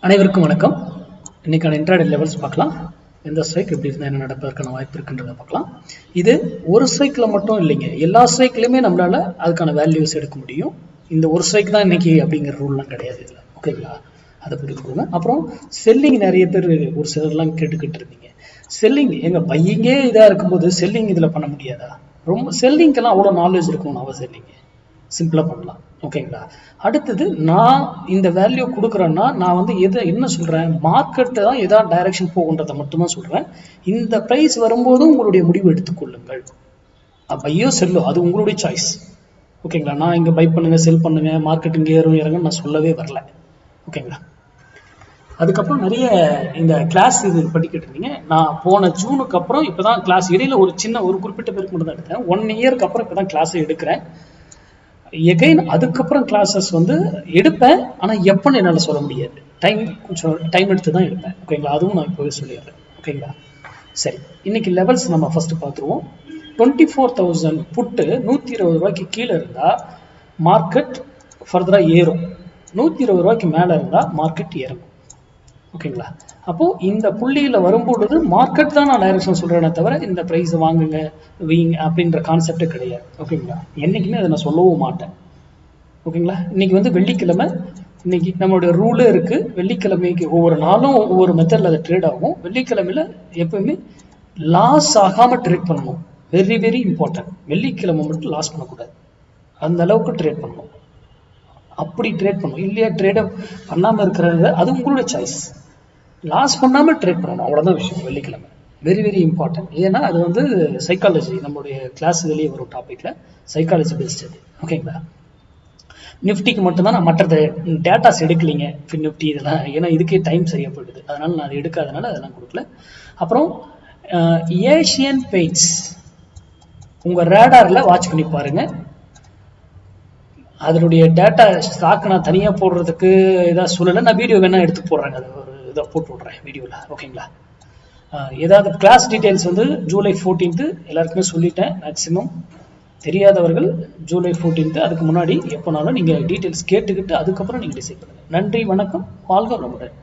அனைவருக்கும் வணக்கம். இன்னைக்கான இன்ட்ராடே லெவல்ஸ் பார்க்கலாம். எந்த ஸ்ட்ரைக் எப்படி இருந்தால் என்ன நடப்பதற்கான வாய்ப்பு இருக்குன்றதை பார்க்கலாம். இது ஒரு ஸ்ட்ரைக்கில் மட்டும் இல்லைங்க, எல்லா ஸ்ட்ரைக்லையுமே நம்மளால அதுக்கான வேல்யூஸ் எடுக்க முடியும். இந்த ஒரு ஸ்ட்ரைக் தான் இன்னைக்கு அப்படிங்கிற ரூல்லாம் கிடையாது இதில். ஓகேங்களா, அதை புரிஞ்சுக்கோங்க. அப்புறம் செல்லிங் நிறைய பேர் ஒரு சிலர்லாம் கேட்டுக்கிட்டு இருந்தீங்க, செல்லிங் எங்கள் பையங்கே இதாக இருக்கும்போது செல்லிங் இதில் பண்ண முடியாதா? ரொம்ப செல்லிங்கெல்லாம் அவ்வளோ நாலேஜ் இருக்கணும் அவசியம் இல்லைங்க, சிம்பிளாக பண்ணலாம். ஓகேங்களா, அடுத்தது நான் இந்த வேல்யூ கொடுக்குறேன்னா நான் வந்து என்ன சொல்கிறேன், மார்க்கெட்டை தான் எதாவது டைரக்ஷன் போகுன்றதை மட்டும்தான் சொல்கிறேன். இந்த ப்ரைஸ் வரும்போதும் உங்களுடைய முடிவு எடுத்துக்கொள்ளுங்கள். பையோ செல்லோ அது உங்களுடைய சாய்ஸ். ஓகேங்களா, நான் இங்கே பை பண்ணுங்க செல் பண்ணுங்க மார்க்கெட் இங்கே ஏறும் இறங்க நான் சொல்லவே வரல. ஓகேங்களா, அதுக்கப்புறம் நிறைய இந்த கிளாஸ் இது படிக்கிட்டு இருந்தீங்க. நான் போன ஜூனுக்கு அப்புறம் இப்போ தான் கிளாஸ் இடையில ஒரு குறிப்பிட்ட பேருக்கு மட்டும் தான் எடுத்தேன். 1 இயருக்கு அப்புறம் இப்போ தான் கிளாஸ் எடுக்கிறேன். எகைன் அதுக்கப்புறம் கிளாஸஸ் வந்து எடுப்பேன், ஆனால் எப்போன்னு என்னால் சொல்ல முடியாது. டைம் எடுத்து தான் எடுப்பேன். ஓகேங்களா, அதுவும் நான் இப்போவே சொல்லிடுறேன். ஓகேங்களா, சரி, இன்னைக்கு லெவல்ஸ் நம்ம ஃபர்ஸ்ட் பார்த்துருவோம். 24,000 புட்டு 120 ரூபாய்க்கு கீழே இருந்தால் மார்க்கெட் ஃபர்தராக ஏறும், 120 ரூபாய்க்கு மேலே இருந்தால் மார்க்கெட் இறங்கும். ஓகேங்களா, அப்போ இந்த புள்ளியில் வரும்பொழுது மார்க்கெட் தான் நான் டைரக்ஷன் சொல்றேனே தவிர இந்த ப்ரைஸ் வாங்குங்க வீங்க அப்படின்ற கான்செப்டே கிடையாது. ஓகேங்களா, என்னைக்குமே அதை நான் சொல்லவும் மாட்டேன். ஓகேங்களா, இன்னைக்கு வந்து வெள்ளிக்கிழமை, இன்னைக்கு நம்மளுடைய ரூலே இருக்கு. வெள்ளிக்கிழமைக்கு ஒவ்வொரு நாளும் ஒவ்வொரு மெத்தட்ல அது ட்ரேட் ஆகும். வெள்ளிக்கிழமையில எப்பவுமே லாஸ் ஆகாம ட்ரேட் பண்ணணும். Very very important. வெள்ளிக்கிழமை மட்டும் லாஸ் பண்ணக்கூடாது, அந்த அளவுக்கு ட்ரேட் பண்ணணும். அப்படி ட்ரேட் பண்ணணும், இல்லையா ட்ரேட் பண்ணாமல் இருக்கிறது அது உங்களுடைய சாய்ஸ். லாஸ் பண்ணாமல் ட்ரேட் பண்ணணும், அவ்வளோதான் விஷயம். வெள்ளிக்கிழமை வெரி வெரி இம்பார்ட்டன்ட். ஏன்னா அது வந்து சைக்காலஜி, நம்மளுடைய கிளாஸ் வெளியே வரும் டாப்பிக்கில் சைக்காலஜி பெஸ்ட் அது. ஓகேங்களா, நிஃப்டிக்கு மட்டும்தான் நான் மற்ற டேட்டாஸ் எடுக்கலைங்க, நிஃப்டி இதெல்லாம், ஏன்னா இதுக்கே டைம் சரியாக போயிடுது, அதனால நான் அதை எடுக்காதனால அதெல்லாம் கொடுக்கல. அப்புறம் ஏஷியன் பெயிண்ட்ஸ் உங்கள் ரேடாரில் வாட்ச் பண்ணி பாருங்கள். அதனுடைய டேட்டா ஸ்டாக் நான் தனியாக போடுறதுக்கு ஏதாவது சொல்லலை, நான் வீடியோ வேணால் எடுத்து போடுறேங்க, அது ஒரு இதை போட்டு விட்றேன் வீடியோவில். ஓகேங்களா, ஏதாவது கிளாஸ் டீட்டெயில்ஸ் வந்து ஜூலை 14 எல்லாருக்குமே சொல்லிட்டேன். மேக்ஸிமம் தெரியாதவர்கள் ஜூலை 14 அதுக்கு முன்னாடி எப்போனாலும் நீங்கள் டீட்டெயில்ஸ் கேட்டுக்கிட்டு அதுக்கப்புறம் நீங்கள் டிசைட் பண்ணுங்கள். நன்றி, வணக்கம், வாழ்க வளமுடன்.